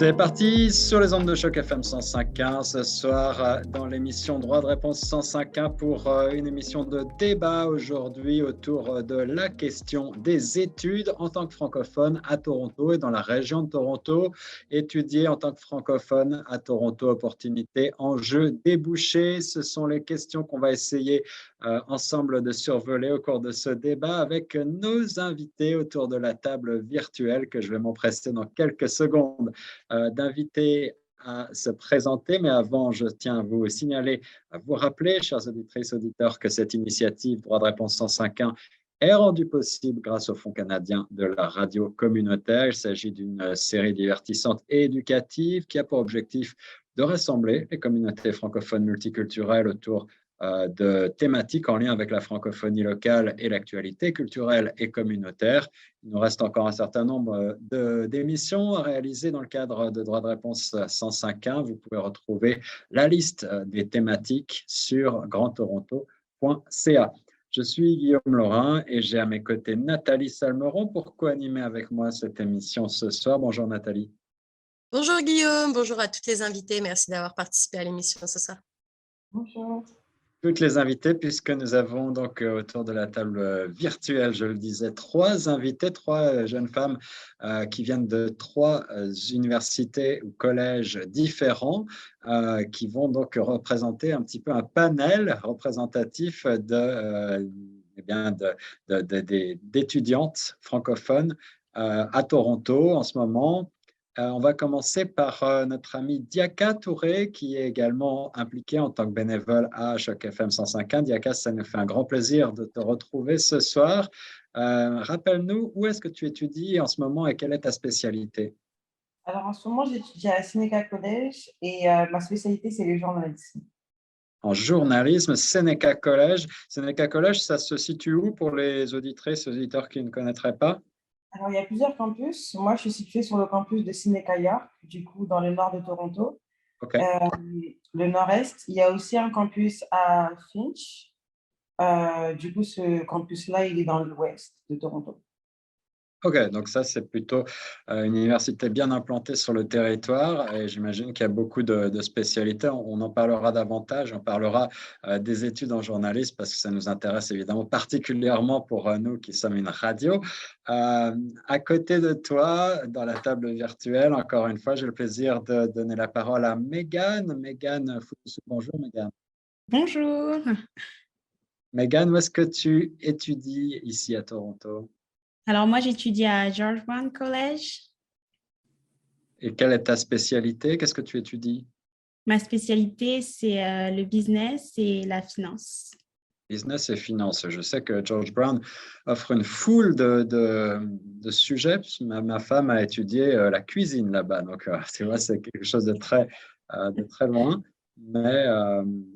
C'est parti sur les ondes de Choc FM 105.1 ce soir dans l'émission Droit de réponse 105.1 pour une émission de débat aujourd'hui autour de la question des études en tant que francophone à Toronto et dans la région de Toronto. Étudier en tant que francophone à Toronto, opportunités, enjeux, débouchés. Ce sont les questions qu'on va essayer ensemble de survoler au cours de ce débat avec nos invités autour de la table virtuelle que je vais m'empresser dans quelques secondes d'inviter à se présenter. Mais avant, je tiens à vous signaler, à vous rappeler, chers auditrices, auditeurs, que cette initiative Droit de réponse 105.1 est rendue possible grâce au Fonds canadien de la radio communautaire. Il s'agit d'une série divertissante et éducative qui a pour objectif de rassembler les communautés francophones multiculturelles autour de thématiques en lien avec la francophonie locale et l'actualité culturelle et communautaire. Il nous reste encore un certain nombre d'émissions à réaliser dans le cadre de Droit de réponse 105.1. Vous pouvez retrouver la liste des thématiques sur grandtoronto.ca. Je suis Guillaume Laurin et j'ai à mes côtés Nathalie Salmeron pour co-animer avec moi cette émission ce soir. Bonjour Nathalie. Bonjour Guillaume, bonjour à toutes les invités. Merci d'avoir participé à l'émission ce soir. Bonjour. Toutes les invités, puisque nous avons donc autour de la table virtuelle, je le disais, trois invités, trois jeunes femmes qui viennent de trois universités ou collèges différents, qui vont donc représenter un petit peu un panel représentatif d'étudiantes francophones à Toronto en ce moment. On va commencer par notre ami Diaka Touré, qui est également impliqué en tant que bénévole à Choc FM 105.1. Diaka, ça nous fait un grand plaisir de te retrouver ce soir. Rappelle-nous, où est-ce que tu étudies en ce moment et quelle est ta spécialité? Alors, en ce moment, j'étudie à Seneca College et ma spécialité, c'est le journalisme. En journalisme, Seneca College. Seneca College, ça se situe où pour les auditrices et auditeurs qui ne connaîtraient pas? Alors, il y a plusieurs campus. Moi, je suis située sur le campus de Seneca York, du coup, dans le nord de Toronto. Okay. Le nord-est, il y a aussi un campus à Finch. Du coup, ce campus-là, il est dans l'ouest de Toronto. Ok, donc ça, c'est plutôt une université bien implantée sur le territoire et j'imagine qu'il y a beaucoup de spécialités. On en parlera davantage, on parlera des études en journalisme parce que ça nous intéresse évidemment particulièrement pour nous qui sommes une radio. À côté de toi, dans la table virtuelle, encore une fois, j'ai le plaisir de donner la parole à Mégane. Mégane Foutoussou, bonjour Mégane. Bonjour. Mégane, où est-ce que tu étudies ici à Toronto? Alors, moi, j'étudie à George Brown College. Et quelle est ta spécialité? Qu'est-ce que tu étudies? Ma spécialité, c'est le business et la finance. Business et finance. Je sais que George Brown offre une foule de sujets. Ma femme a étudié la cuisine là-bas. Donc, tu vois, c'est quelque chose de très loin. Mais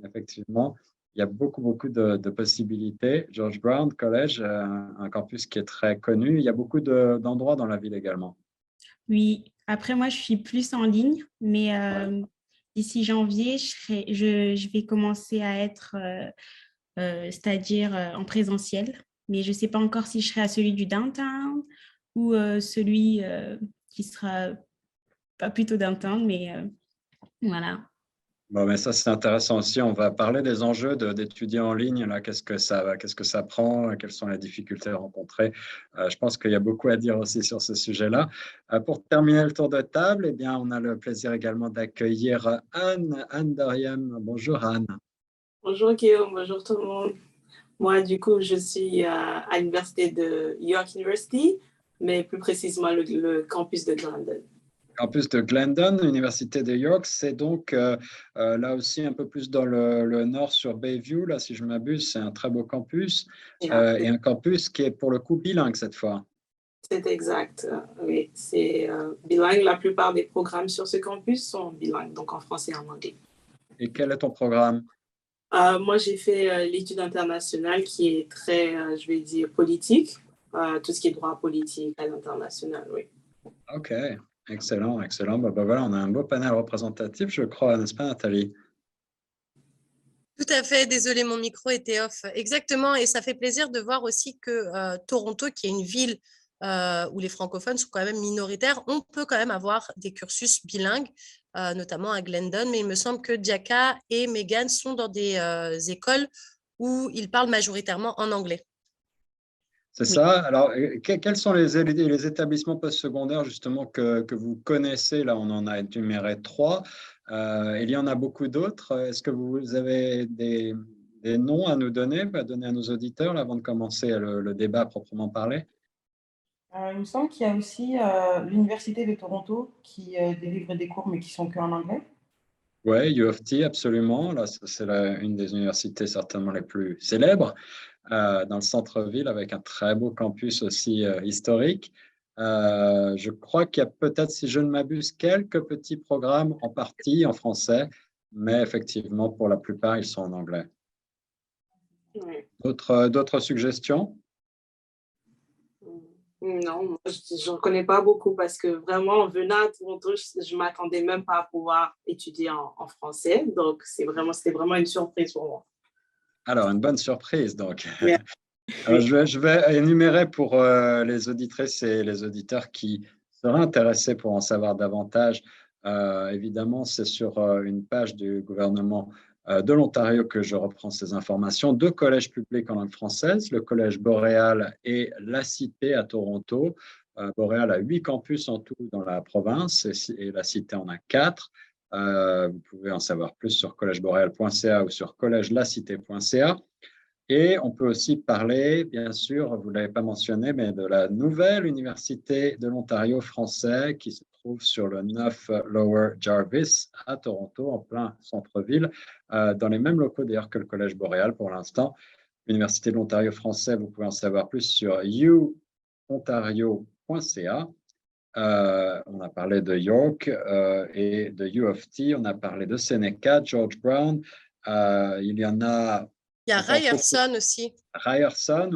effectivement, il y a beaucoup de possibilités. George Brown College, un campus qui est très connu. Il y a beaucoup d'endroits dans la ville également. Oui, après, moi, je suis plus en ligne, mais d'ici janvier, je vais commencer à être, c'est-à-dire en présentiel. Mais je ne sais pas encore si je serai à celui du downtown ou celui qui sera pas plutôt downtown, mais voilà. Bon, mais ça, c'est intéressant aussi. On va parler des enjeux d'étudier en ligne. Là, qu'est-ce que ça prend? Quelles sont les difficultés rencontrées? Je pense qu'il y a beaucoup à dire aussi sur ce sujet-là. Pour terminer le tour de table, eh bien, on a le plaisir également d'accueillir Anne Doriam. Bonjour Anne. Bonjour Guillaume, bonjour tout le monde. Moi, du coup, je suis à l'université de York University, mais plus précisément le campus de Glendon. Campus de Glendon, Université de York, c'est donc là aussi un peu plus dans le nord sur Bayview, là si je m'abuse, c'est un très beau campus et un campus qui est pour le coup bilingue cette fois. C'est exact, oui, c'est bilingue. La plupart des programmes sur ce campus sont bilingues, donc en français et en anglais. Et quel est ton programme? Moi, j'ai fait l'étude internationale qui est très, je vais dire, politique, tout ce qui est droit politique à l'international, oui. Ok. Excellent, excellent. Voilà, on a un beau panel représentatif, je crois, n'est-ce pas, Nathalie? Tout à fait, désolé, mon micro était off. Exactement, et ça fait plaisir de voir aussi que Toronto, qui est une ville où les francophones sont quand même minoritaires, on peut quand même avoir des cursus bilingues, notamment à Glendon, mais il me semble que Jaka et Megan sont dans des écoles où ils parlent majoritairement en anglais. C'est Oui. ça. Alors, quels sont les établissements postsecondaires justement que vous connaissez? Là, on en a énuméré 3. Il y en a beaucoup d'autres. Est-ce que vous avez des noms à nous donner, à donner à nos auditeurs là, avant de commencer le débat à proprement parler? Il me semble qu'il y a aussi l'Université de Toronto qui délivre des cours, mais qui sont qu'en anglais. Oui, U of T, absolument. Là, c'est une des universités certainement les plus célèbres dans le centre-ville, avec un très beau campus aussi historique. Je crois qu'il y a peut-être, si je ne m'abuse, quelques petits programmes en partie en français, mais effectivement, pour la plupart, ils sont en anglais. Ouais. D'autres suggestions? Non, moi, je ne connais pas beaucoup parce que vraiment, en venant à Toronto, je ne m'attendais même pas à pouvoir étudier en français. Donc, c'était vraiment une surprise pour moi. Alors, une bonne surprise, donc. Merci. Alors, je vais énumérer pour les auditrices et les auditeurs qui seraient intéressés pour en savoir davantage. Évidemment, c'est sur une page du gouvernement de l'Ontario que je reprends ces informations. 2 collèges publics en langue française, le Collège Boréal et la Cité à Toronto. Boréal a 8 campus en tout dans la province et la Cité en a 4. Vous pouvez en savoir plus sur collègeboréal.ca ou sur collègelacité.ca. Et on peut aussi parler, bien sûr, vous ne l'avez pas mentionné, mais de la nouvelle Université de l'Ontario français qui se trouve sur le 9 Lower Jarvis à Toronto, en plein centre-ville, dans les mêmes locaux d'ailleurs que le Collège Boréal pour l'instant. L'Université de l'Ontario français, vous pouvez en savoir plus sur uontario.ca. On a parlé de York et de U of T, on a parlé de Seneca, George Brown. Il y en a. Il y a Ryerson aussi. Ryerson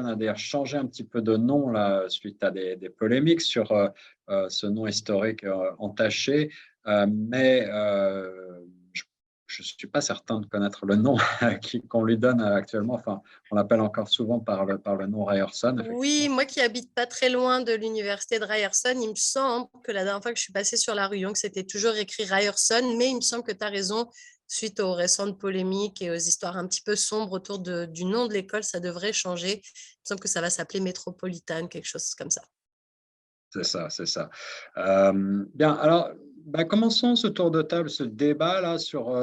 a d'ailleurs changé un petit peu de nom là, suite à des polémiques sur ce nom historique entaché, mais je ne suis pas certain de connaître le nom qu'on lui donne actuellement. Enfin, on l'appelle encore souvent par le nom Ryerson. Oui, moi qui habite pas très loin de l'université de Ryerson, il me semble que la dernière fois que je suis passée sur la rue Yonge, c'était toujours écrit Ryerson, mais il me semble que tu as raison, suite aux récentes polémiques et aux histoires un petit peu sombres autour du nom de l'école, ça devrait changer. Il me semble que ça va s'appeler Métropolitane, quelque chose comme ça. C'est ça, c'est ça. Bien, alors, commençons ce tour de table, ce débat là sur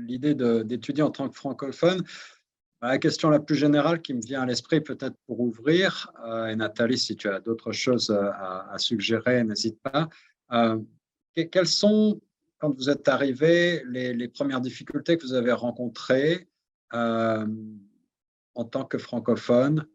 l'idée d'étudier en tant que francophone. La question la plus générale qui me vient à l'esprit, peut-être pour ouvrir, et Nathalie, si tu as d'autres choses à suggérer, n'hésite pas. Quelles sont, quand vous êtes arrivé, les premières difficultés que vous avez rencontrées en tant que francophone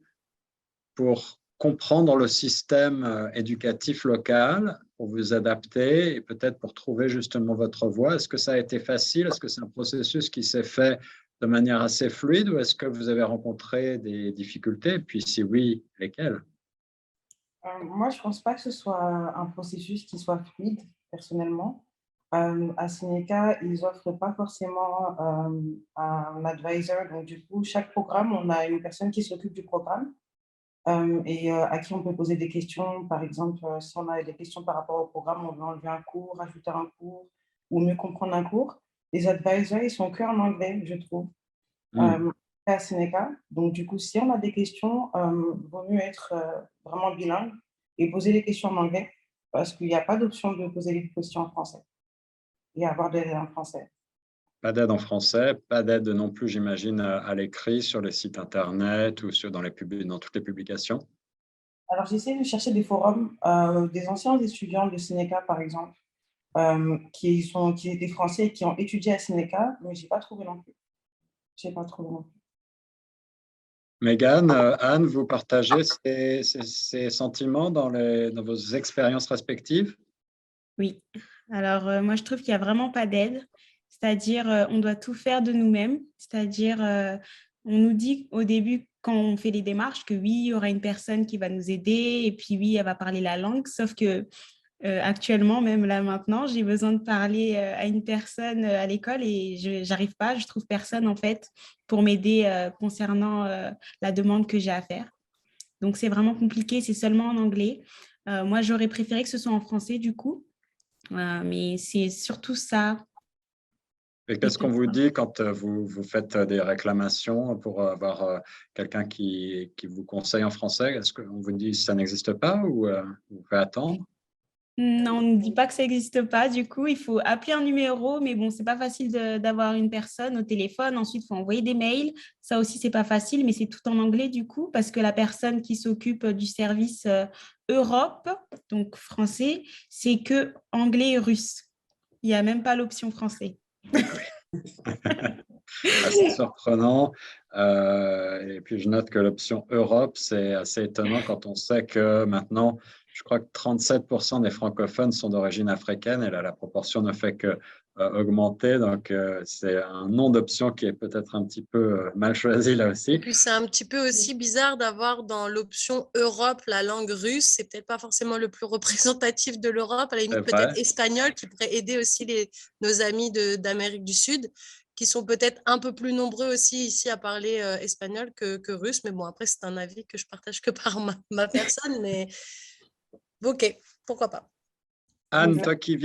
pour comprendre le système éducatif local, pour vous adapter et peut-être pour trouver justement votre voie? Est-ce que ça a été facile? Est-ce que c'est un processus qui s'est fait de manière assez fluide ou est-ce que vous avez rencontré des difficultés? Puis si oui, lesquelles? Moi, je ne pense pas que ce soit un processus qui soit fluide, personnellement. À Seneca, ils n'offrent pas forcément un advisor. Donc, du coup, chaque programme, on a une personne qui s'occupe du programme et à qui on peut poser des questions. Par exemple, si on a des questions par rapport au programme, on veut enlever un cours, rajouter un cours ou mieux comprendre un cours. Les advisors, ils sont qu'en anglais, je trouve, à Seneca. Donc, du coup, si on a des questions, il vaut mieux être vraiment bilingue et poser les questions en anglais parce qu'il n'y a pas d'option de poser les questions en français et avoir de l'aide en français. Pas d'aide en français, pas d'aide non plus, j'imagine, à l'écrit sur les sites internet ou dans toutes les publications. Alors, j'essaie de chercher des forums, des anciens étudiants de Seneca, par exemple, qui étaient français et qui ont étudié à Seneca, mais je n'ai pas trouvé non plus. Megan, Anne, vous partagez ces sentiments dans vos expériences respectives? Oui. Alors, moi, je trouve qu'il n'y a vraiment pas d'aide. C'est-à-dire, on doit tout faire de nous-mêmes. C'est-à-dire, on nous dit au début, quand on fait les démarches, que oui, il y aura une personne qui va nous aider et puis oui, elle va parler la langue. Sauf que actuellement, même là maintenant, j'ai besoin de parler à une personne à l'école et je n'arrive pas. Je trouve personne, en fait, pour m'aider concernant la demande que j'ai à faire. Donc, c'est vraiment compliqué, c'est seulement en anglais. Moi, j'aurais préféré que ce soit en français, du coup. Mais c'est surtout ça. Et qu'est-ce qu'on vous dit quand vous faites des réclamations pour avoir quelqu'un qui vous conseille en français? Est-ce qu'on vous dit que ça n'existe pas ou vous fait attendre? Non, on ne dit pas que ça n'existe pas. Du coup, il faut appeler un numéro, mais bon, c'est pas facile d'avoir une personne au téléphone. Ensuite, il faut envoyer des mails. Ça aussi, c'est pas facile, mais c'est tout en anglais du coup, parce que la personne qui s'occupe du service Europe, donc français, c'est que anglais et russe. Il n'y a même pas l'option français. Assez surprenant. Et puis, je note que l'option Europe, c'est assez étonnant quand on sait que maintenant, je crois que 37% des francophones sont d'origine africaine et là, la proportion ne fait que augmenter. Donc, c'est un nom d'option qui est peut-être un petit peu mal choisi là aussi. Et puis, c'est un petit peu aussi bizarre d'avoir dans l'option Europe la langue russe. C'est peut-être pas forcément le plus représentatif de l'Europe. À la limite, peut-être espagnol qui pourrait aider aussi nos amis d'Amérique du Sud, qui sont peut-être un peu plus nombreux aussi ici à parler espagnol que russe. Mais bon, après, c'est un avis que je partage que par ma personne. Mais ok, pourquoi pas. Anne, toi qui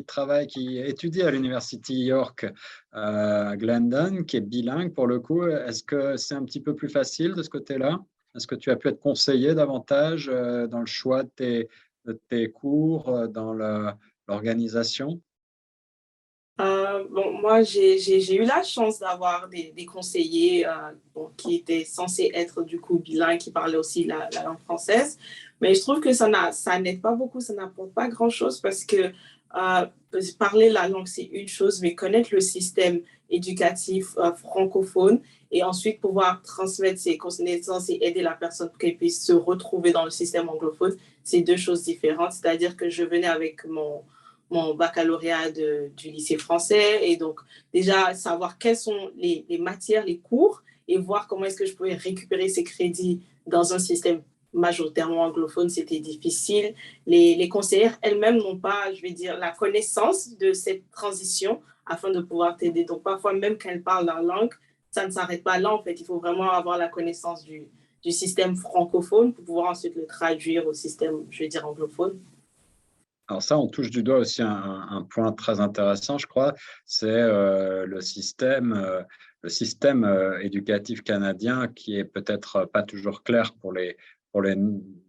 travaille, qui étudie à l'University York à Glendon, qui est bilingue pour le coup, est-ce que c'est un petit peu plus facile de ce côté-là? Est-ce que tu as pu être conseillé davantage dans le choix de tes cours, dans l'organisation? Bon, moi, j'ai eu la chance d'avoir des conseillers qui étaient censés être du coup bilingues, qui parlaient aussi la langue française. Mais je trouve que ça n'aide pas beaucoup, ça n'apporte pas grand-chose parce que parler la langue, c'est une chose, mais connaître le système éducatif francophone et ensuite pouvoir transmettre ses connaissances et aider la personne pour qu'elle puisse se retrouver dans le système anglophone, c'est deux choses différentes. C'est-à-dire que je venais avec mon baccalauréat du lycée français et donc déjà savoir quelles sont les matières, les cours et voir comment est-ce que je pouvais récupérer ces crédits dans un système majoritairement anglophone, c'était difficile. Les conseillères elles-mêmes n'ont pas, je vais dire, la connaissance de cette transition afin de pouvoir t'aider. Donc parfois, même quand elles parlent leur langue, ça ne s'arrête pas là en fait. Il faut vraiment avoir la connaissance du système francophone pour pouvoir ensuite le traduire au système, je vais dire, anglophone. Alors ça, on touche du doigt aussi un point très intéressant, je crois, c'est le système éducatif canadien qui est peut-être pas toujours clair pour les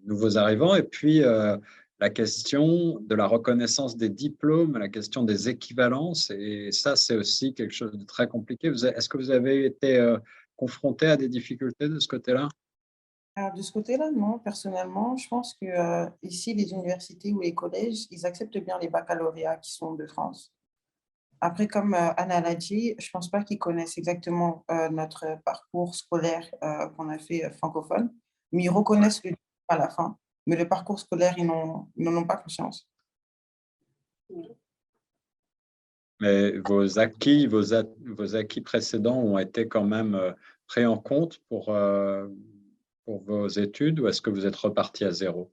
nouveaux arrivants. Et puis, la question de la reconnaissance des diplômes, la question des équivalences, et ça, c'est aussi quelque chose de très compliqué. Est-ce que vous avez été confronté à des difficultés de ce côté-là? Alors, de ce côté-là, non, personnellement, je pense que ici, les universités ou les collèges, ils acceptent bien les baccalauréats qui sont de France. Après, comme Anna l'a dit, je ne pense pas qu'ils connaissent exactement notre parcours scolaire qu'on a fait francophone, mais ils reconnaissent le diplôme à la fin. Mais le parcours scolaire, ils n'en ont pas conscience. Mais vos acquis précédents ont été quand même pris en compte pour vos études ou est-ce que vous êtes reparti à zéro?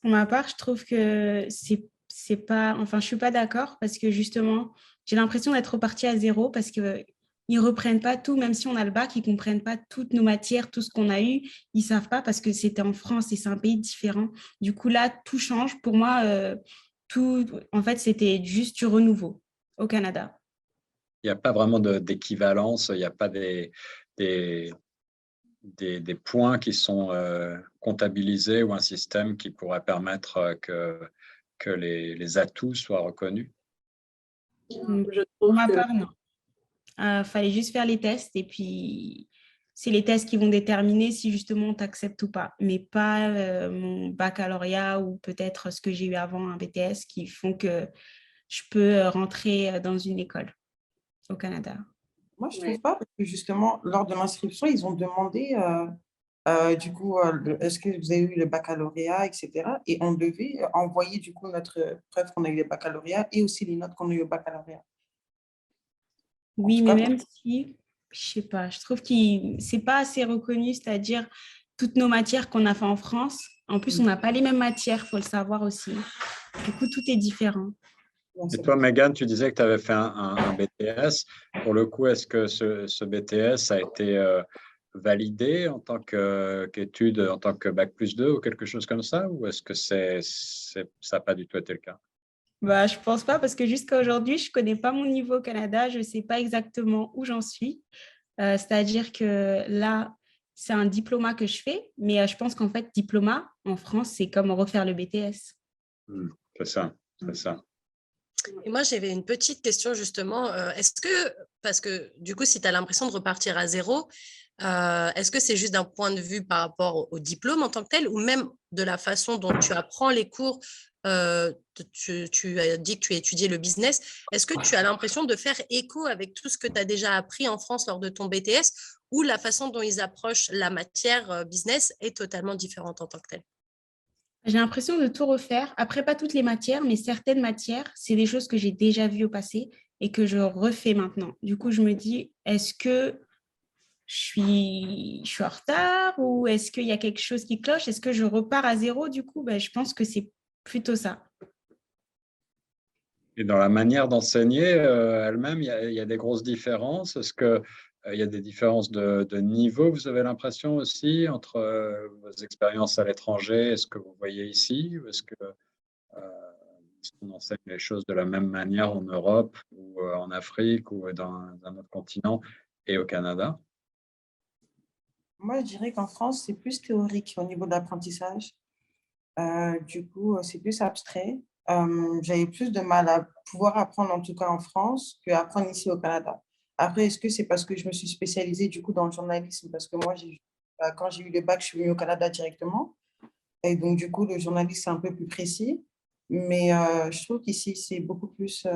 Pour ma part, je trouve que c'est pas, enfin, je suis pas d'accord parce que justement, j'ai l'impression d'être reparti à zéro parce que ils reprennent pas tout, même si on a le bac, ils comprennent pas toutes nos matières, tout ce qu'on a eu, ils savent pas parce que c'était en France et c'est un pays différent. Du coup, là, tout change. Pour moi, tout, en fait, c'était juste du renouveau au Canada. Il n'y a pas vraiment d'équivalence, il n'y a pas des points qui sont comptabilisés ou un système qui pourrait permettre que les atouts soient reconnus? Je Pour trouve ma que part, non. Fallait juste faire les tests et puis c'est les tests qui vont déterminer si justement on t'accepte ou pas, mais pas mon baccalauréat ou peut-être ce que j'ai eu avant, un BTS, qui font que je peux rentrer dans une école au Canada. Moi, je ne trouve pas, parce que justement, lors de l'inscription, ils ont demandé, du coup, est-ce que vous avez eu le baccalauréat, etc. Et on devait envoyer, du coup, notre preuve qu'on a eu le baccalauréat et aussi les notes qu'on a eu au baccalauréat. Oui, tout mais cas, même si, je sais pas, je trouve que c'est pas assez reconnu, c'est-à-dire toutes nos matières qu'on a fait en France. En plus, on n'a pas les mêmes matières, il faut le savoir aussi. Du coup, tout est différent. Et toi, Megan, tu disais que tu avais fait un BTS. Pour le coup, est-ce que ce BTS a été validé en tant qu'étude, en tant que Bac plus 2 ou quelque chose comme ça, ou est-ce que ça n'a pas du tout été le cas? Bah, je pense pas parce que jusqu'à aujourd'hui, je connais pas mon niveau au Canada. Je sais pas exactement où j'en suis. C'est-à-dire que là, c'est un diplôme que je fais, mais je pense qu'en fait, diplôme en France, c'est comme refaire le BTS. C'est ça, c'est ça. Et moi, j'avais une petite question justement. Parce que du coup, si tu as l'impression de repartir à zéro, est-ce que c'est juste d'un point de vue par rapport au diplôme en tant que tel, ou même de la façon dont tu apprends les cours? Tu as dit que tu as étudié le business. Est-ce que tu as l'impression de faire écho avec tout ce que tu as déjà appris en France lors de ton BTS, ou la façon dont ils approchent la matière business est totalement différente en tant que telle? J'ai l'impression de tout refaire. Après, pas toutes les matières, mais certaines matières, c'est des choses que j'ai déjà vues au passé et que je refais maintenant. Du coup, je me dis, est-ce que je suis en retard ou est-ce qu'il y a quelque chose qui cloche? Est-ce que je repars à zéro? Du coup, je pense que c'est plutôt ça. Et dans la manière d'enseigner elle-même, il y a des grosses différences. Est-ce qu'il y a des différences de niveau, vous avez l'impression aussi, entre vos expériences à l'étranger et ce que vous voyez ici? Ou est-ce qu'on enseigne les choses de la même manière en Europe ou en Afrique ou dans un autre continent et au Canada? Moi, je dirais qu'en France, c'est plus théorique au niveau de l'apprentissage. Du coup, c'est plus abstrait. J'avais plus de mal à pouvoir apprendre, en tout cas en France, qu'apprendre ici au Canada. Après, est-ce que c'est parce que je me suis spécialisée du coup dans le journalisme? Parce que moi, quand j'ai eu le bac, je suis venue au Canada directement. Et donc, du coup, le journalisme, c'est un peu plus précis. Mais je trouve qu'ici, c'est beaucoup plus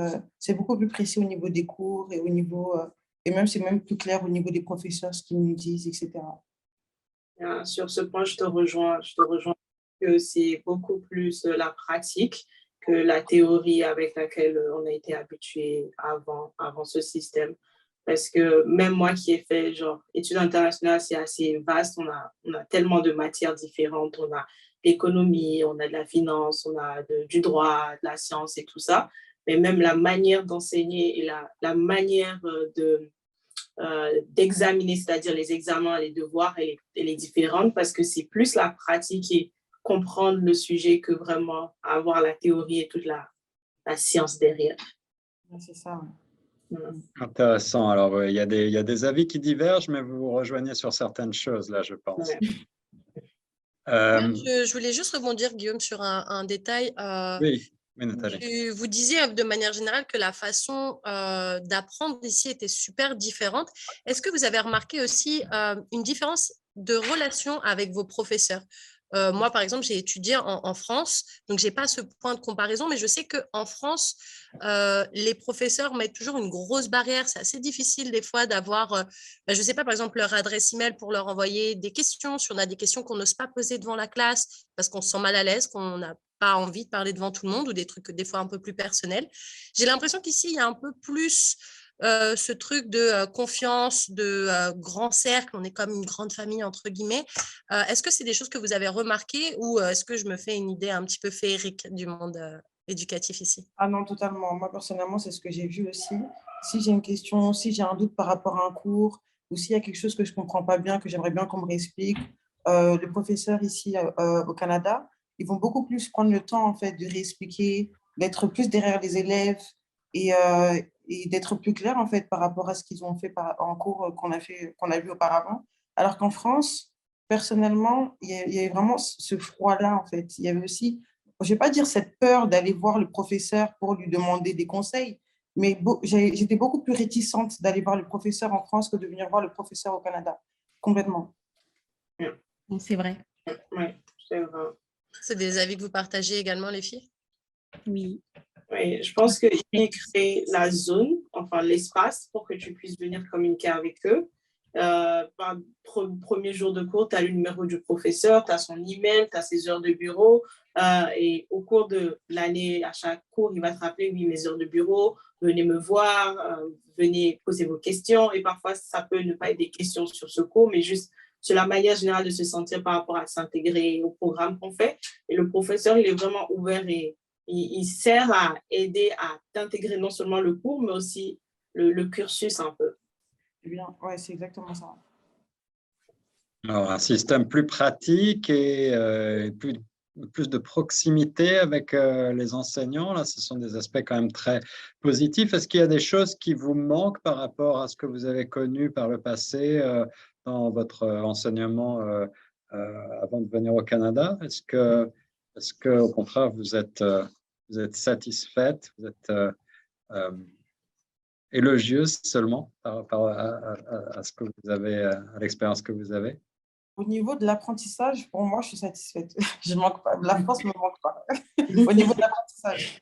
précis au niveau des cours et au niveau, et même c'est même plus clair au niveau des professeurs, ce qu'ils nous disent, etc. Sur ce point, je te rejoins. Je te rejoins que c'est beaucoup plus la pratique que la théorie avec laquelle on a été habitué avant ce système. Parce que même moi qui ai fait genre études internationales, c'est assez vaste. On a tellement de matières différentes. On a l'économie, on a de la finance, on a du droit, de la science et tout ça. Mais même la manière d'enseigner et la manière d'examiner, c'est-à-dire les examens, les devoirs, elle est différente parce que c'est plus la pratique et comprendre le sujet que vraiment avoir la théorie et toute la science derrière. C'est ça. Intéressant. Alors, il y a des avis qui divergent, mais vous vous rejoignez sur certaines choses, là, je pense. Ouais. Je voulais juste rebondir, Guillaume, sur un détail. Oui, Nathalie. Vous disiez de manière générale que la façon d'apprendre ici était super différente. Est-ce que vous avez remarqué aussi une différence de relation avec vos professeurs? Moi, par exemple, j'ai étudié en France, donc je n'ai pas ce point de comparaison, mais je sais qu'en France, les professeurs mettent toujours une grosse barrière. C'est assez difficile des fois d'avoir, je ne sais pas, par exemple, leur adresse email pour leur envoyer des questions. Si on a des questions qu'on n'ose pas poser devant la classe parce qu'on se sent mal à l'aise, qu'on n'a pas envie de parler devant tout le monde ou des trucs des fois un peu plus personnels. J'ai l'impression qu'ici, il y a un peu plus ce truc de confiance, de grand cercle, on est comme une grande famille, entre guillemets. Est-ce que c'est des choses que vous avez remarquées ou est-ce que je me fais une idée un petit peu féerique du monde éducatif ici? Ah non, totalement. Moi, personnellement, c'est ce que j'ai vu aussi. Si j'ai une question, si j'ai un doute par rapport à un cours, ou s'il y a quelque chose que je ne comprends pas bien, que j'aimerais bien qu'on me réexplique, les professeurs ici au Canada, ils vont beaucoup plus prendre le temps en fait, de réexpliquer, d'être plus derrière les élèves et d'être plus clair en fait, par rapport à ce qu'ils ont fait en cours qu'on a vu auparavant. Alors qu'en France, personnellement, il y avait vraiment ce froid-là. En fait. Il y avait aussi, je ne vais pas dire cette peur d'aller voir le professeur pour lui demander des conseils, mais j'étais beaucoup plus réticente d'aller voir le professeur en France que de venir voir le professeur au Canada. Complètement. C'est vrai. Oui, c'est vrai. C'est des avis que vous partagez également, les filles? Oui. Oui, je pense qu'ils créent la zone, enfin l'espace pour que tu puisses venir communiquer avec eux. Premier jour de cours, tu as le numéro du professeur, tu as son email, tu as ses heures de bureau. Et au cours de l'année, à chaque cours, il va te rappeler, oui, mes heures de bureau, venez me voir, venez poser vos questions. Et parfois, ça peut ne pas être des questions sur ce cours, mais juste sur la manière générale de se sentir par rapport à s'intégrer au programme qu'on fait. Et le professeur, il est vraiment ouvert et il sert à aider à t'intégrer non seulement le cours, mais aussi le cursus un peu. Bien, ouais, c'est exactement ça. Alors, un système plus pratique et plus de proximité avec les enseignants, là, ce sont des aspects quand même très positifs. Est-ce qu'il y a des choses qui vous manquent par rapport à ce que vous avez connu par le passé dans votre enseignement avant de venir au Canada? Est-ce que, au contraire, vous êtes satisfaite, vous êtes euh, élogieuse seulement par rapport à ce que vous avez, à l'expérience que vous avez? Au niveau de l'apprentissage, pour moi, je suis satisfaite. Je manque pas. La France ne me manque pas. Au niveau de l'apprentissage.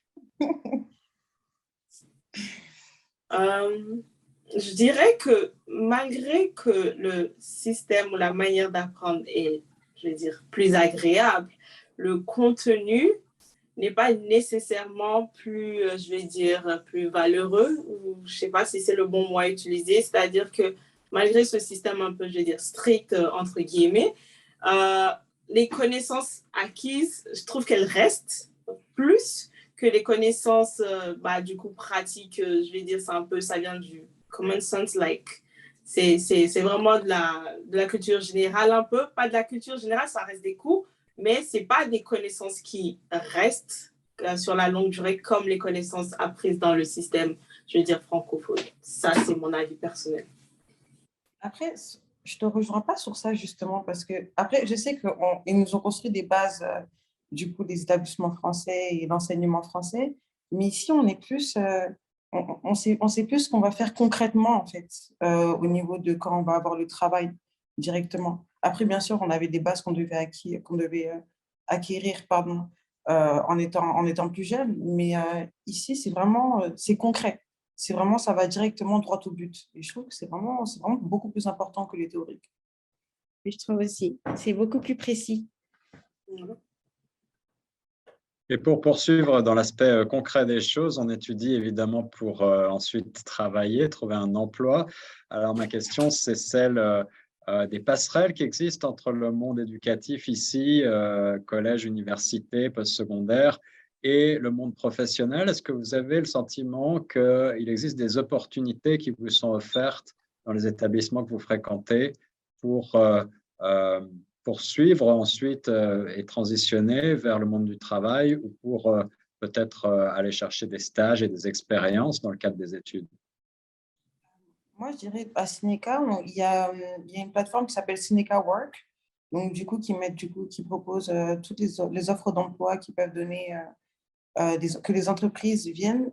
Je dirais que malgré que le système ou la manière d'apprendre est, je vais dire, plus agréable, le contenu n'est pas nécessairement plus, je vais dire, plus valeureux, ou je ne sais pas si c'est le bon mot à utiliser, c'est-à-dire que malgré ce système un peu, je vais dire, strict, entre guillemets, euh, les connaissances acquises, je trouve qu'elles restent plus que les connaissances, du coup, pratiques, je vais dire, c'est un peu, ça vient du common sense, like, c'est vraiment de la culture générale un peu, pas de la culture générale, ça reste des cours, mais ce n'est pas des connaissances qui restent sur la longue durée comme les connaissances apprises dans le système, je veux dire, francophone. Ça, c'est mon avis personnel. Après, je ne te rejoins pas sur ça, justement, parce que, après, je sais qu'ils nous ont construit des bases, du coup, des établissements français et l'enseignement français, mais ici, on est plus, on sait plus ce qu'on va faire concrètement, en fait, au niveau de quand on va avoir le travail directement. Après, bien sûr, on avait des bases qu'on devait acquérir, pardon, en étant plus jeune, mais ici, c'est vraiment, c'est concret. C'est vraiment, ça va directement droit au but. Et je trouve que c'est vraiment beaucoup plus important que les théoriques. Je trouve aussi. C'est beaucoup plus précis. Et pour poursuivre dans l'aspect concret des choses, on étudie évidemment pour ensuite travailler, trouver un emploi. Alors ma question, c'est celle des passerelles qui existent entre le monde éducatif ici, collège, université, postsecondaire, et le monde professionnel. Est-ce que vous avez le sentiment qu'il existe des opportunités qui vous sont offertes dans les établissements que vous fréquentez pour poursuivre ensuite et transitionner vers le monde du travail ou pour peut-être aller chercher des stages et des expériences dans le cadre des études? Moi, je dirais à Cineca, il y a une plateforme qui s'appelle Cineca Work, donc du coup, qui propose toutes les offres d'emploi qui peuvent donner, que les entreprises viennent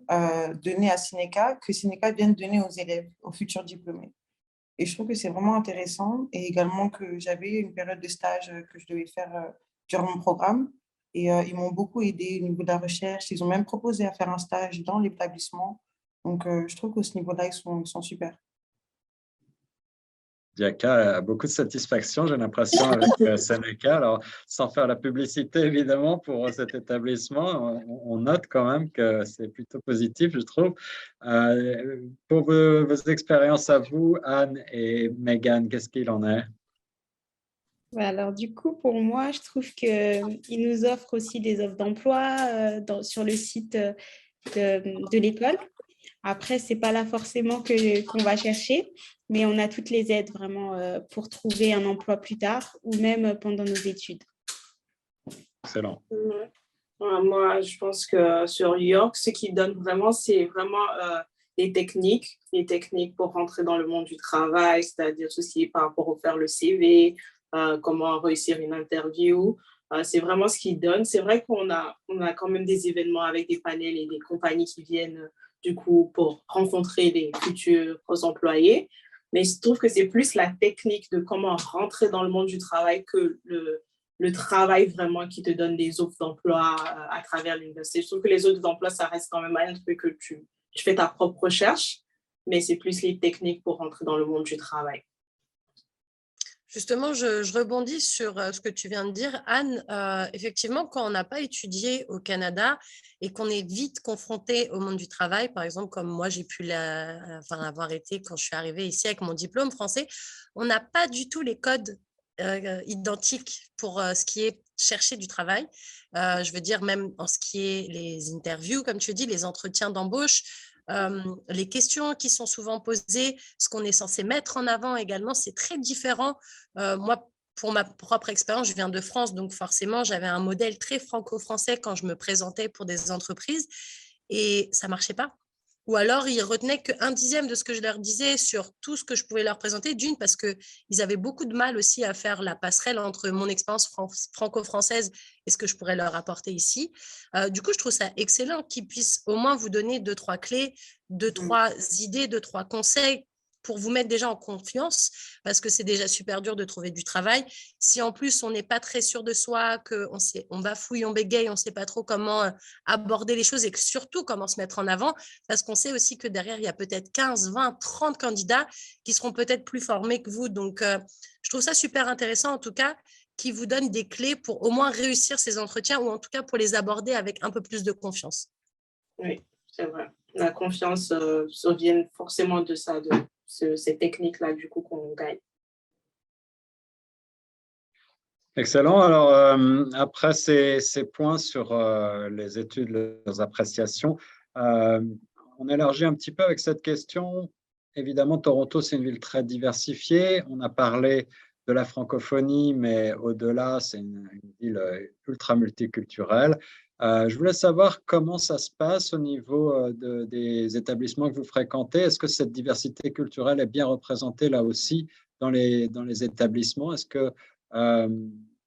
donner à Cineca, que Cineca vienne donner aux élèves, aux futurs diplômés. Et je trouve que c'est vraiment intéressant. Et également que j'avais une période de stage que je devais faire durant mon programme. Et ils m'ont beaucoup aidé au niveau de la recherche. Ils ont même proposé à faire un stage dans l'établissement. Donc, je trouve qu'à ce niveau-là, ils sont super. Diaka a beaucoup de satisfaction, j'ai l'impression, avec Seneca. Alors, sans faire la publicité, évidemment, pour cet établissement, on note quand même que c'est plutôt positif, je trouve. Pour vos expériences à vous, Anne et Megan, qu'est-ce qu'il en est? Alors, du coup, pour moi, je trouve qu'ils nous offrent aussi des offres d'emploi sur le site de l'école. Après, ce n'est pas là forcément qu'on va chercher, mais on a toutes les aides vraiment pour trouver un emploi plus tard ou même pendant nos études. Excellent. Moi, je pense que sur York, ce qui donne vraiment, c'est vraiment les techniques pour rentrer dans le monde du travail, c'est-à-dire tout ce qui est par rapport à faire le CV, comment réussir une interview. C'est vraiment ce qui donne. C'est vrai qu'on a quand même des événements avec des panels et des compagnies qui viennent du coup pour rencontrer les futurs employés. Mais je trouve que c'est plus la technique de comment rentrer dans le monde du travail que le travail vraiment qui te donne des offres d'emploi à travers l'université. Je trouve que les offres d'emploi, ça reste quand même un truc que tu fais ta propre recherche, mais c'est plus les techniques pour rentrer dans le monde du travail. Justement, je rebondis sur ce que tu viens de dire, Anne. Effectivement, quand on n'a pas étudié au Canada et qu'on est vite confronté au monde du travail, par exemple, comme moi, j'ai pu avoir été quand je suis arrivée ici avec mon diplôme français, on n'a pas du tout les codes identiques pour ce qui est chercher du travail. Je veux dire, même en ce qui est les interviews, comme tu dis, les entretiens d'embauche, les questions qui sont souvent posées, ce qu'on est censé mettre en avant également, c'est très différent. Moi, pour ma propre expérience, je viens de France, donc forcément, j'avais un modèle très franco-français quand je me présentais pour des entreprises et ça ne marchait pas. Ou alors, ils retenaient qu'un dixième de ce que je leur disais sur tout ce que je pouvais leur présenter, d'une, parce qu'ils avaient beaucoup de mal aussi à faire la passerelle entre mon expérience franco-française et ce que je pourrais leur apporter ici. Du coup, je trouve ça excellent qu'ils puissent au moins vous donner 2-3 clés, 2-3 idées, 2-3 conseils pour vous mettre déjà en confiance, parce que c'est déjà super dur de trouver du travail. Si en plus, on n'est pas très sûr de soi, qu'on bafouille, on bégaye, on ne sait pas trop comment aborder les choses et surtout comment se mettre en avant, parce qu'on sait aussi que derrière, il y a peut-être 15, 20, 30 candidats qui seront peut-être plus formés que vous. Donc, je trouve ça super intéressant, en tout cas, qui vous donne des clés pour au moins réussir ces entretiens ou en tout cas pour les aborder avec un peu plus de confiance. Oui, c'est vrai. La confiance vient forcément de ça, de ces techniques-là, du coup, qu'on gagne. Excellent. Alors, après ces points sur les études, leurs appréciations, on élargit un petit peu avec cette question. Évidemment, Toronto, c'est une ville très diversifiée. On a parlé de la francophonie, mais au-delà, c'est une ville ultra multiculturelle. Je voulais savoir comment ça se passe au niveau des établissements que vous fréquentez. Est-ce que cette diversité culturelle est bien représentée là aussi dans les établissements? Est-ce que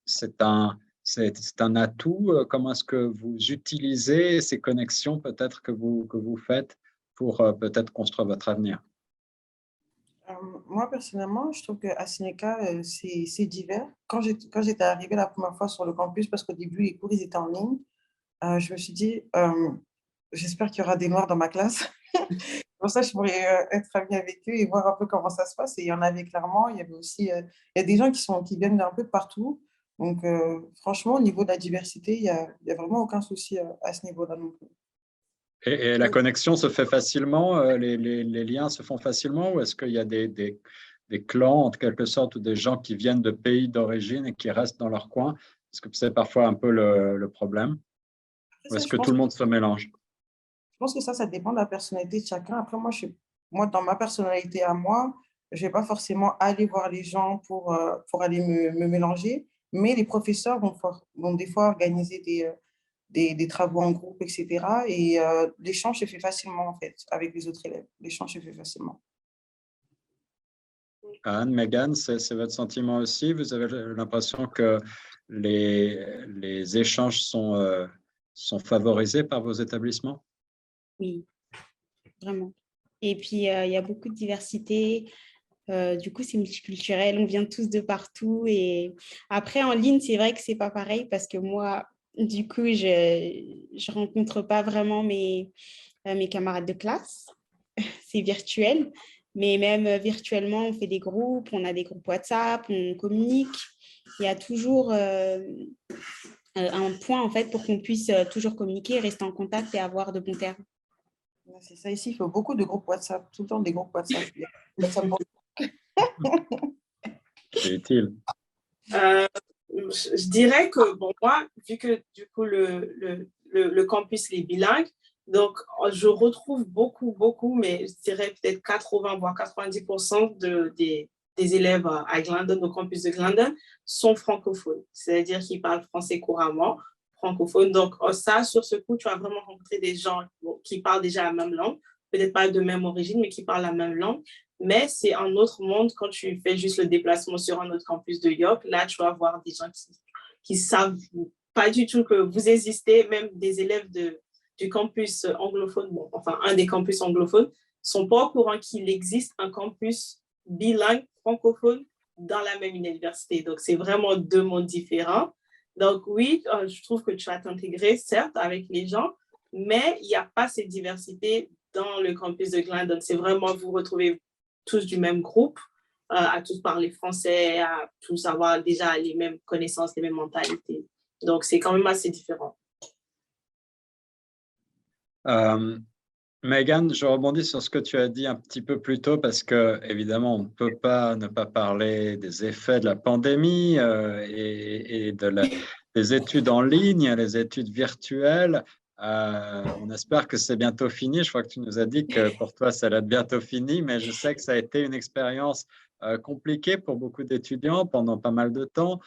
c'est un atout? Comment est-ce que vous utilisez ces connexions peut-être que vous faites pour peut-être construire votre avenir? Moi, personnellement, je trouve qu'à Sénéca, c'est divers. Quand j'étais arrivée la première fois sur le campus, parce qu'au début, les cours ils étaient en ligne, je me suis dit, j'espère qu'il y aura des Noirs dans ma classe. Pour ça, je pourrais être amie avec eux et voir un peu comment ça se passe. Et il y en avait clairement. Il y avait aussi, il y a des gens qui viennent d'un peu de partout. Donc, franchement, au niveau de la diversité, il y a vraiment aucun souci à ce niveau-là non plus. Et la connexion se fait facilement? Les liens se font facilement? Ou est-ce qu'il y a des clans, en quelque sorte, ou des gens qui viennent de pays d'origine et qui restent dans leur coin? Est-ce que c'est parfois un peu le problème? Ou Après ça, est-ce que tout le monde se mélange? je pense que ça dépend de la personnalité de chacun. Après, moi, dans ma personnalité à moi, je ne vais pas forcément aller voir les gens pour aller me mélanger, mais les professeurs vont des fois organiser des travaux en groupe, etc. Et l'échange se fait facilement, en fait, avec les autres élèves. L'échange se fait facilement. Anne, Megan, c'est votre sentiment aussi? Vous avez l'impression que les échanges sont favorisés par vos établissements? Oui, vraiment. Et puis, il y a beaucoup de diversité. Du coup, c'est multiculturel. On vient tous de partout. Et après, en ligne, c'est vrai que c'est pas pareil parce que moi, du coup, je rencontre pas vraiment mes camarades de classe. C'est virtuel. Mais même virtuellement, on fait des groupes, on a des groupes WhatsApp, on communique. Il y a toujours un point, en fait, pour qu'on puisse toujours communiquer, rester en contact et avoir de bons termes. C'est ça ici, il faut beaucoup de groupes WhatsApp, tout le temps des groupes WhatsApp. C'est utile. Je dirais que, bon, moi, vu que du coup, le campus est bilingue, donc je retrouve beaucoup, mais je dirais peut-être 80, voire 90% des élèves à Glendon, au campus de Glendon, sont francophones, c'est-à-dire qu'ils parlent français couramment, francophones. Donc ça, sur ce coup, tu vas vraiment rencontrer des gens qui parlent déjà la même langue, peut-être pas de même origine, mais qui parlent la même langue. Mais c'est un autre monde quand tu fais juste le déplacement sur un autre campus de York. Là, tu vas voir des gens qui savent pas du tout que vous existez, même des élèves du campus anglophone, bon, enfin un des campus anglophones, sont pas au courant qu'il existe un campus bilingue francophone dans la même université. Donc, c'est vraiment deux mondes différents. Donc, oui, je trouve que tu vas t'intégrer, certes, avec les gens, mais il n'y a pas cette diversité dans le campus de Glendon. C'est vraiment vous retrouvez tous du même groupe, à tous parler français, à tous avoir déjà les mêmes connaissances, les mêmes mentalités. Donc, c'est quand même assez différent. Megan, je rebondis sur ce que tu as dit un petit peu plus tôt parce que, évidemment, on ne peut pas ne pas parler des effets de la pandémie et des études en ligne, les études virtuelles. On espère que c'est bientôt fini. Je crois que tu nous as dit que pour toi, ça allait être bientôt fini, mais je sais que ça a été une expérience compliqué pour beaucoup d'étudiants pendant pas mal de temps.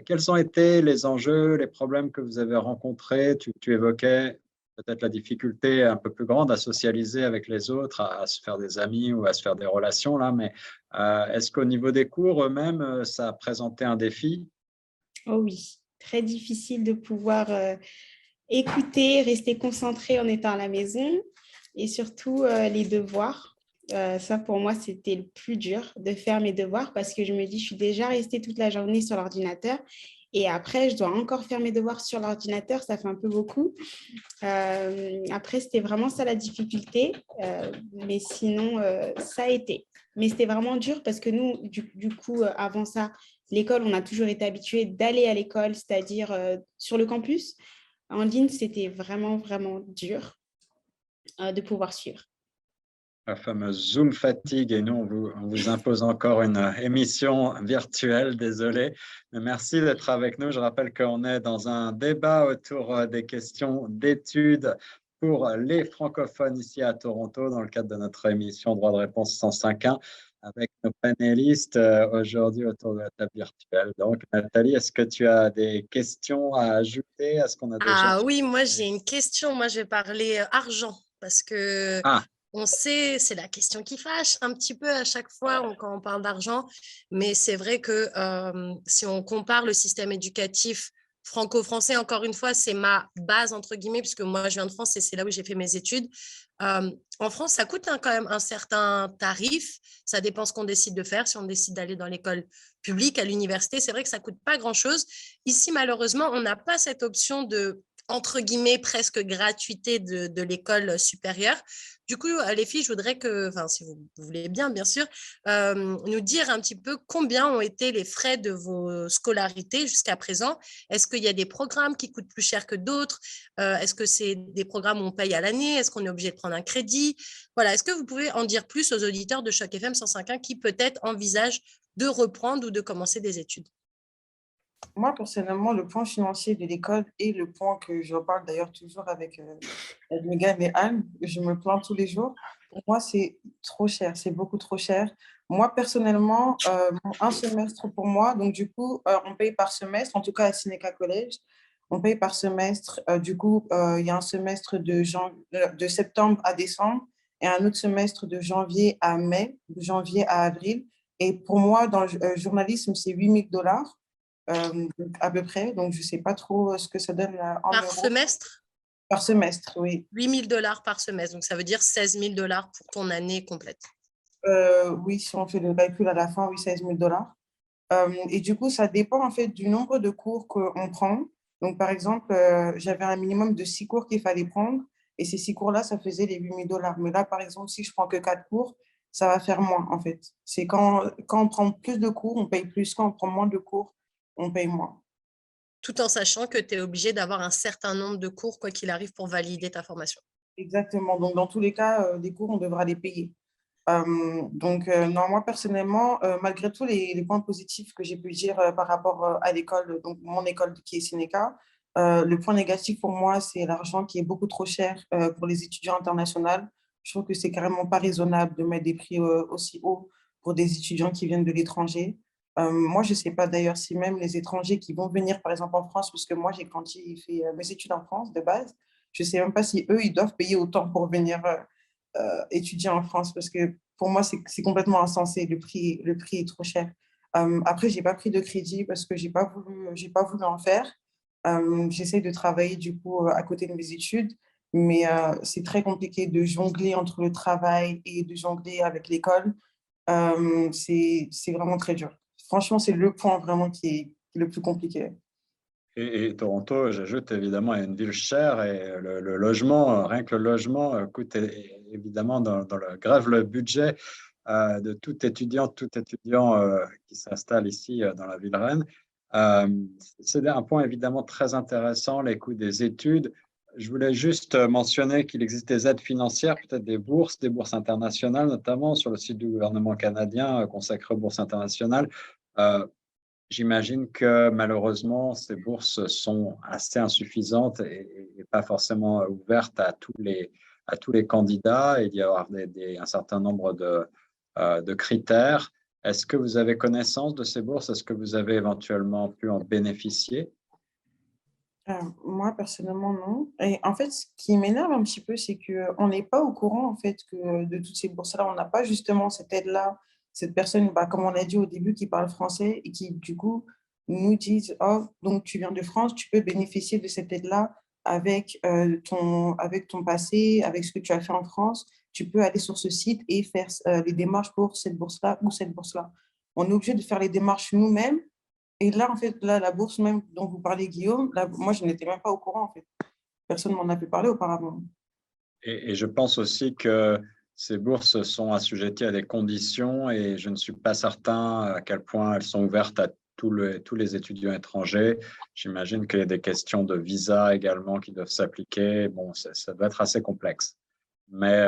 Quels ont été les enjeux, les problèmes que vous avez rencontrés? Tu évoquais peut-être la difficulté un peu plus grande à socialiser avec les autres, à se faire des amis ou à se faire des relations, là, mais est-ce qu'au niveau des cours eux-mêmes, ça a présenté un défi? Oh oui, très difficile de pouvoir écouter, rester concentré en étant à la maison et surtout les devoirs. Ça, pour moi, c'était le plus dur de faire mes devoirs parce que je me dis, je suis déjà restée toute la journée sur l'ordinateur et après, je dois encore faire mes devoirs sur l'ordinateur. Ça fait un peu beaucoup. Après, c'était vraiment ça la difficulté. Mais sinon, ça a été. Mais c'était vraiment dur parce que nous, du coup, avant ça, l'école, on a toujours été habitués d'aller à l'école, c'est-à-dire sur le campus. En ligne, c'était vraiment, vraiment dur de pouvoir suivre. La fameuse Zoom fatigue, et nous, on vous impose encore une émission virtuelle, désolé. Mais merci d'être avec nous. Je rappelle qu'on est dans un débat autour des questions d'études pour les francophones ici à Toronto, dans le cadre de notre émission Droit de réponse 105.1, avec nos panélistes aujourd'hui autour de la table virtuelle. Donc, Nathalie, est-ce que tu as des questions à ajouter à ce qu'on a déjà Ah dit? oui, moi j'ai une question. Moi je vais parler argent parce que Ah, on sait, c'est la question qui fâche un petit peu à chaque fois quand on parle d'argent. Mais c'est vrai que si on compare le système éducatif franco-français, encore une fois, c'est ma base entre guillemets, puisque moi je viens de France et c'est là où j'ai fait mes études. En France, ça coûte quand même un certain tarif. Ça dépend ce qu'on décide de faire. Si on décide d'aller dans l'école publique, à l'université, c'est vrai que ça coûte pas grand-chose. Ici, malheureusement, on n'a pas cette option de, entre guillemets, presque gratuité de l'école supérieure. Du coup, les filles, je voudrais que, enfin, si vous voulez bien, bien sûr, nous dire un petit peu combien ont été les frais de vos scolarités jusqu'à présent. Est-ce qu'il y a des programmes qui coûtent plus cher que d'autres? Est-ce que c'est des programmes où on paye à l'année? Est-ce qu'on est obligé de prendre un crédit? Voilà, est-ce que vous pouvez en dire plus aux auditeurs de Choc FM 105.1 qui peut-être envisagent de reprendre ou de commencer des études? Moi, personnellement, le point financier de l'école est le point que je reparle d'ailleurs toujours avec Megan et Anne. Je me plains tous les jours. Pour moi, c'est trop cher, c'est beaucoup trop cher. Moi, personnellement, un semestre pour moi, donc du coup, on paye par semestre, en tout cas à Seneca College, on paye par semestre. Du coup, il y a un semestre de septembre à décembre et un autre semestre de janvier à mai, de janvier à avril. Et pour moi, dans le journalisme, c'est 8 000 $ à peu près. Donc, je ne sais pas trop ce que ça donne en Par euros. semestre? Par semestre, oui. 8 000 $ par semestre. Donc, ça veut dire 16 000 $ pour ton année complète. Oui, si on fait le calcul à la fin, oui, 16 000 $. Et du coup, ça dépend en fait du nombre de cours qu'on prend. Donc, par exemple, j'avais un minimum de 6 cours qu'il fallait prendre. Et ces 6 cours-là, ça faisait les 8 000 $. Mais là, par exemple, si je prends que 4 cours, ça va faire moins en fait. C'est quand on prend plus de cours, on paye plus. Quand on prend moins de cours, on paye moins. Tout en sachant que tu es obligé d'avoir un certain nombre de cours, quoi qu'il arrive, pour valider ta formation. Exactement. Donc, dans tous les cas, les cours, on devra les payer. Non, moi personnellement, malgré tous les points positifs que j'ai pu dire par rapport à l'école, donc mon école qui est Seneca, le point négatif pour moi, c'est l'argent qui est beaucoup trop cher pour les étudiants internationaux. Je trouve que c'est carrément pas raisonnable de mettre des prix aussi hauts pour des étudiants qui viennent de l'étranger. Moi, je ne sais pas d'ailleurs si même les étrangers qui vont venir, par exemple en France, parce que moi, j'ai grandi et fait mes études en France de base, je ne sais même pas si eux, ils doivent payer autant pour venir étudier en France parce que pour moi, c'est complètement insensé. Le prix est trop cher. Après, je n'ai pas pris de crédit parce que je n'ai pas voulu en faire. J'essaie de travailler du coup à côté de mes études, mais c'est très compliqué de jongler entre le travail et de jongler avec l'école. C'est vraiment très dur. Franchement, c'est le point vraiment qui est le plus compliqué. Et Toronto, j'ajoute évidemment, est une ville chère et le logement, rien que le logement coûte évidemment grève le budget de tout étudiant qui s'installe ici dans la ville reine. C'est un point évidemment très intéressant, les coûts des études. Je voulais juste mentionner qu'il existe des aides financières, peut-être des bourses internationales, notamment sur le site du gouvernement canadien consacré aux bourses internationales. J'imagine que malheureusement, ces bourses sont assez insuffisantes et pas forcément ouvertes à tous les candidats. Il y a un certain nombre de critères. Est-ce que vous avez connaissance de ces bourses? Est-ce que vous avez éventuellement pu en bénéficier? Moi, personnellement, non. Et en fait, ce qui m'énerve un petit peu, c'est qu'on n'est pas au courant en fait, que de toutes ces bourses-là. On n'a pas justement cette aide-là, cette personne, bah, comme on l'a dit au début, qui parle français et qui, du coup, nous disent, oh, donc tu viens de France, tu peux bénéficier de cette aide-là avec ton passé, avec ce que tu as fait en France. Tu peux aller sur ce site et faire les démarches pour cette bourse-là ou cette bourse-là. On est obligé de faire les démarches nous-mêmes. Et là, en fait, là, la bourse même dont vous parlez, Guillaume, là, moi, je n'étais même pas au courant, en fait. Personne ne m'en avait parlé auparavant. Et je pense aussi que ces bourses sont assujetties à des conditions et je ne suis pas certain à quel point elles sont ouvertes à tous les étudiants étrangers. J'imagine qu'il y a des questions de visa également qui doivent s'appliquer. Bon, ça doit être assez complexe. Mais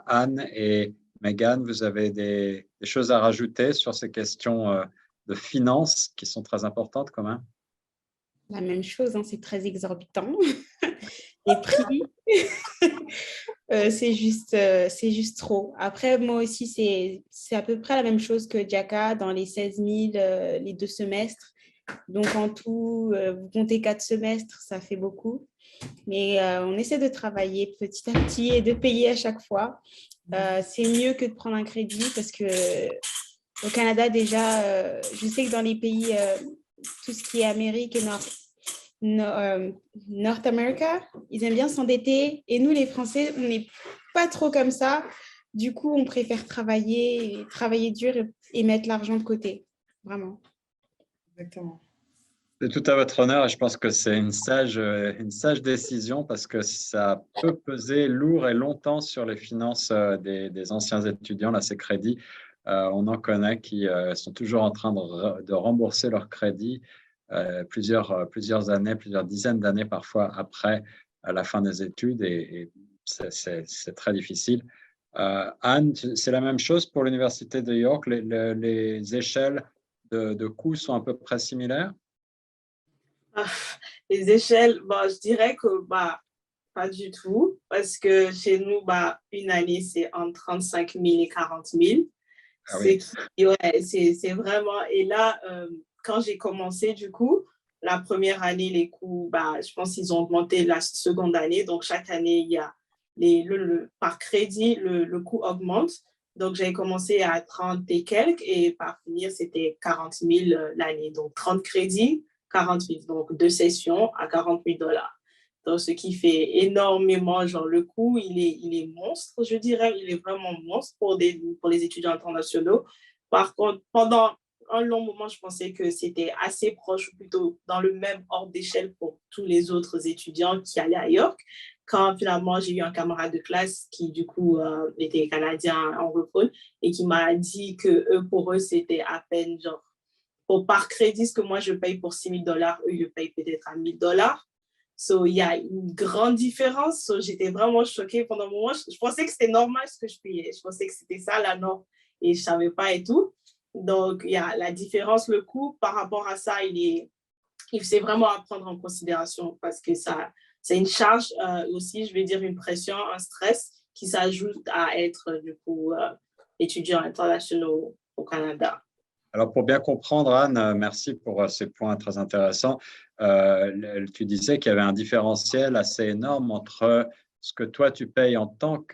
Anne et Megan, vous avez des choses à rajouter sur ces questions de finances qui sont très importantes quand même? La même chose, hein, c'est très exorbitant. Les prix, c'est juste trop. Après, moi aussi, c'est à peu près la même chose que Jaka dans les 16 000, les 2 semestres. Donc, en tout, vous comptez 4 semestres, ça fait beaucoup. Mais on essaie de travailler petit à petit et de payer à chaque fois. C'est mieux que de prendre un crédit parce que au Canada, déjà, je sais que dans les pays, tout ce qui est Amérique et North America, ils aiment bien s'endetter. Et nous, les Français, on n'est pas trop comme ça. Du coup, on préfère travailler dur et mettre l'argent de côté. Vraiment. Exactement. C'est tout à votre honneur et je pense que c'est une sage décision parce que ça peut peser lourd et longtemps sur les finances des anciens étudiants, là, ces crédits. On en connaît qui sont toujours en train de rembourser leurs crédits plusieurs années, plusieurs dizaines d'années parfois après la fin des études et c'est très difficile. Anne, c'est la même chose pour l'Université de York. Les échelles de coûts sont à peu près similaires? Ah, les échelles, bon, je dirais que pas du tout, parce que chez nous, une année, c'est entre 35 000 et 40 000. Ah oui. C'est vraiment… Et là, quand j'ai commencé, du coup, la première année, les coûts, je pense qu'ils ont augmenté la seconde année. Donc, chaque année, il y a par crédit, le coût augmente. Donc, j'avais commencé à 30 et quelques et par finir, c'était 40 000 l'année. Donc, 30 crédits, 40 000. Donc, 2 sessions à 40 000 $. Donc, ce qui fait énormément, genre le coût, il est monstre, je dirais, il est vraiment monstre pour les étudiants internationaux. Par contre, pendant un long moment, je pensais que c'était assez proche ou plutôt dans le même ordre d'échelle pour tous les autres étudiants qui allaient à York. Quand finalement, j'ai eu un camarade de classe qui, du coup, était canadien anglophone et qui m'a dit que pour eux, c'était à peine genre, par crédit, ce que moi je paye pour 6 000 $, eux, ils le payent peut-être à 1 000 $. So, il y a une grande différence. So, j'étais vraiment choquée pendant un moment. Je pensais que c'était normal ce que je payais. Je pensais que c'était ça la norme et je ne savais pas et tout. Donc, il y a la différence, le coût par rapport à ça, c'est vraiment à prendre en considération parce que c'est une charge aussi, je vais dire une pression, un stress qui s'ajoute à être du coup étudiant international au Canada. Alors, pour bien comprendre, Anne, merci pour ces points très intéressants. Tu disais qu'il y avait un différentiel assez énorme entre ce que toi, tu payes en tant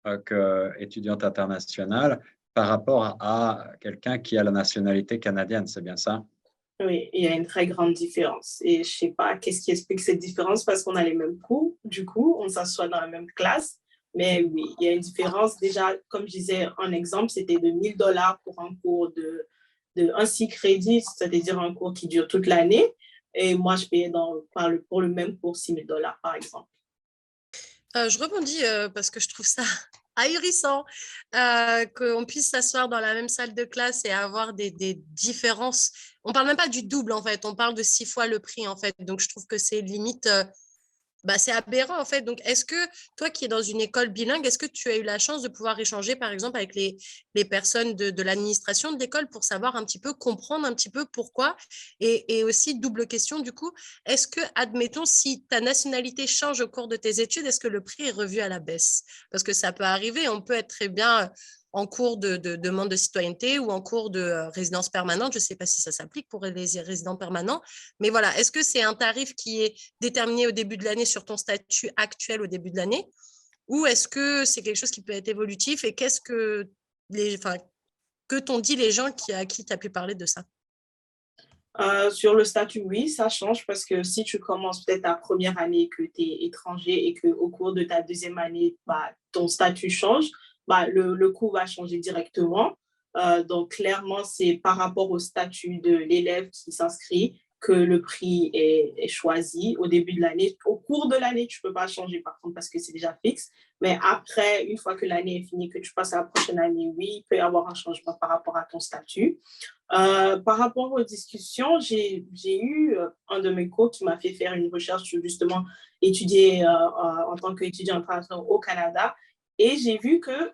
qu'étudiante internationale par rapport à quelqu'un qui a la nationalité canadienne, c'est bien ça? Oui, il y a une très grande différence. Et je ne sais pas qu'est-ce qui explique cette différence parce qu'on a les mêmes cours, du coup, on s'assoit dans la même classe. Mais oui, il y a une différence. Déjà, comme je disais, un exemple, c'était de 1 000 $ pour un cours de 6 crédits, c'est-à-dire un cours qui dure toute l'année. Et moi, je payais pour le même cours 6 000 $, par exemple. Je rebondis parce que je trouve ça ahurissant qu'on puisse s'asseoir dans la même salle de classe et avoir des différences. On ne parle même pas du double, en fait. On parle de 6 fois le prix, en fait. Donc, je trouve que c'est limite… c'est aberrant en fait. Donc, est-ce que toi qui es dans une école bilingue, est-ce que tu as eu la chance de pouvoir échanger par exemple avec les personnes de l'administration de l'école pour savoir un petit peu, comprendre un petit peu pourquoi et aussi, double question du coup, est-ce que, admettons, si ta nationalité change au cours de tes études, est-ce que le prix est revu à la baisse? Parce que ça peut arriver, on peut être très bien en cours de demande de citoyenneté ou en cours de résidence permanente. Je ne sais pas si ça s'applique pour les résidents permanents. Mais voilà, est-ce que c'est un tarif qui est déterminé au début de l'année sur ton statut actuel au début de l'année? Ou est-ce que c'est quelque chose qui peut être évolutif? Et qu'est-ce que t'ont dit les gens à qui tu as pu parler de ça? Sur le statut, oui, ça change parce que si tu commences peut-être ta première année que tu es étranger et qu'au cours de ta deuxième année, ton statut change, le coût va changer directement. Donc, clairement, c'est par rapport au statut de l'élève qui s'inscrit que le prix est choisi au début de l'année. Au cours de l'année, tu ne peux pas changer par contre parce que c'est déjà fixe. Mais après, une fois que l'année est finie, que tu passes à la prochaine année, oui, il peut y avoir un changement par rapport à ton statut. Par rapport aux discussions, j'ai eu un de mes coachs qui m'a fait faire une recherche sur justement étudier en tant qu'étudiant international au Canada. Et j'ai vu que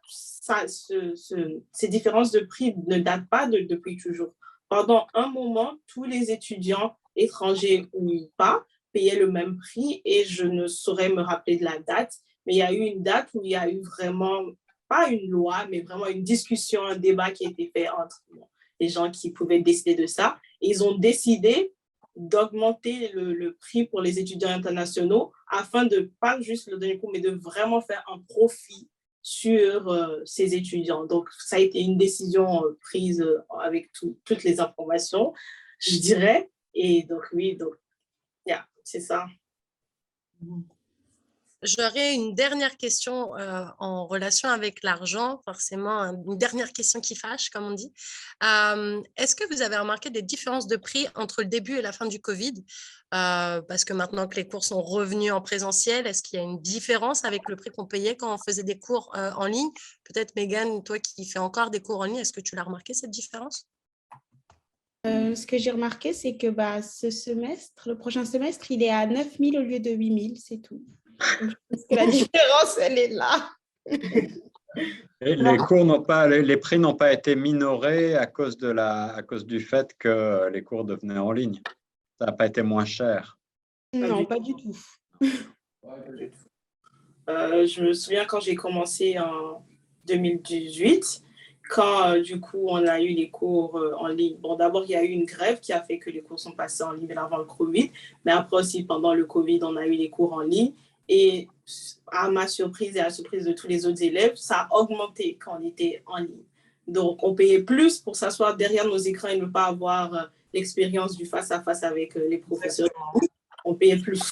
ces différences de prix ne datent pas depuis toujours. Pendant un moment, tous les étudiants, étrangers ou pas, payaient le même prix et je ne saurais me rappeler de la date. Mais il y a eu une date où il y a eu vraiment, pas une loi, mais vraiment une discussion, un débat qui a été fait entre les gens qui pouvaient décider de ça. Et ils ont décidé d'augmenter le prix pour les étudiants internationaux afin de pas juste le donner cours, mais de vraiment faire un profit sur ces étudiants. Donc, ça a été une décision prise avec toutes les informations, je dirais. Et donc, oui, donc, c'est ça. J'aurais une dernière question en relation avec l'argent, forcément, une dernière question qui fâche, comme on dit. Est-ce que vous avez remarqué des différences de prix entre le début et la fin du Covid? Parce que maintenant que les cours sont revenus en présentiel, est-ce qu'il y a une différence avec le prix qu'on payait quand on faisait des cours en ligne? Peut-être, Megan, toi qui fais encore des cours en ligne, est-ce que tu l'as remarqué, cette différence? Ce que j'ai remarqué, c'est que ce semestre, le prochain semestre, il est à 9 000 au lieu de 8 000, c'est tout. Donc, je pense que la différence, elle est là. Et les prix n'ont pas été minorés à cause du fait que les cours devenaient en ligne. Ça n'a pas été moins cher. Non, pas du tout. Je me souviens quand j'ai commencé en 2018, quand du coup on a eu les cours en ligne. Bon, d'abord, il y a eu une grève qui a fait que les cours sont passés en ligne avant le Covid, mais après aussi, pendant le Covid, on a eu les cours en ligne. Et à ma surprise et à la surprise de tous les autres élèves, ça a augmenté quand on était en ligne. Donc, on payait plus pour s'asseoir derrière nos écrans et ne pas avoir l'expérience du face-à-face avec les professeurs. On payait plus.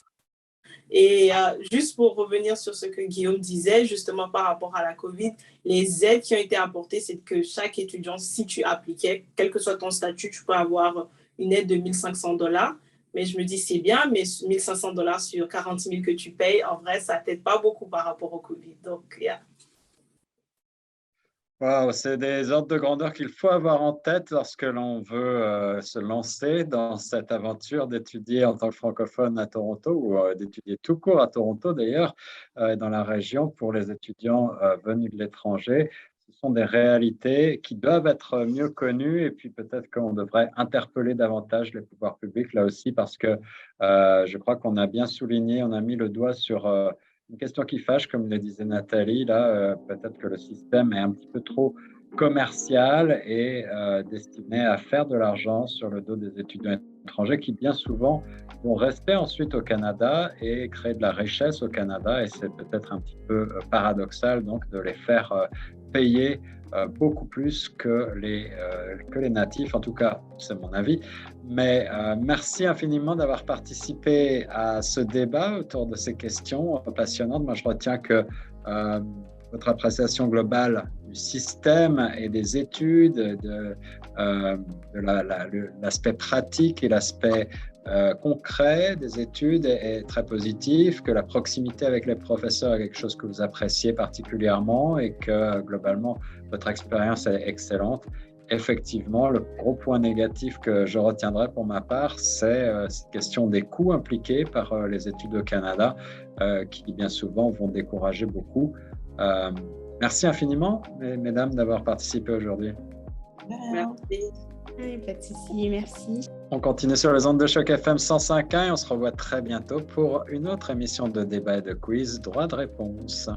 Et juste pour revenir sur ce que Guillaume disait, justement par rapport à la COVID, les aides qui ont été apportées, c'est que chaque étudiant, si tu appliquais, quel que soit ton statut, tu peux avoir une aide de $1 500. Mais je me dis, c'est bien, mais $1 500 sur 40 000 que tu payes, en vrai, ça ne t'aide pas beaucoup par rapport au COVID. Donc, Wow, c'est des ordres de grandeur qu'il faut avoir en tête lorsque l'on veut se lancer dans cette aventure d'étudier en tant que francophone à Toronto ou d'étudier tout court à Toronto d'ailleurs, dans la région pour les étudiants venus de l'étranger. Ce sont des réalités qui doivent être mieux connues et puis peut-être qu'on devrait interpeller davantage les pouvoirs publics là aussi parce que je crois qu'on a bien souligné, on a mis le doigt sur une question qui fâche, comme le disait Nathalie. Là, peut-être que le système est un petit peu trop commercial et destiné à faire de l'argent sur le dos des étudiants étrangers qui bien souvent vont rester ensuite au Canada et créer de la richesse au Canada. Et c'est peut-être un petit peu paradoxal donc de les faire payer beaucoup plus que les natifs, en tout cas, c'est mon avis. Mais merci infiniment d'avoir participé à ce débat autour de ces questions passionnantes. Moi, je retiens que votre appréciation globale du système et des études, de l'aspect pratique et l'aspect concret des études est très positif, que la proximité avec les professeurs est quelque chose que vous appréciez particulièrement et que globalement, votre expérience est excellente. Effectivement, le gros point négatif que je retiendrai pour ma part, c'est cette question des coûts impliqués par les études au Canada qui bien souvent vont décourager beaucoup. Merci infiniment, mesdames, d'avoir participé aujourd'hui. merci. Pas de souci, merci. On continue sur les ondes de Choc FM 105.1 et on se revoit très bientôt pour une autre émission de débat et de quiz droit de réponse.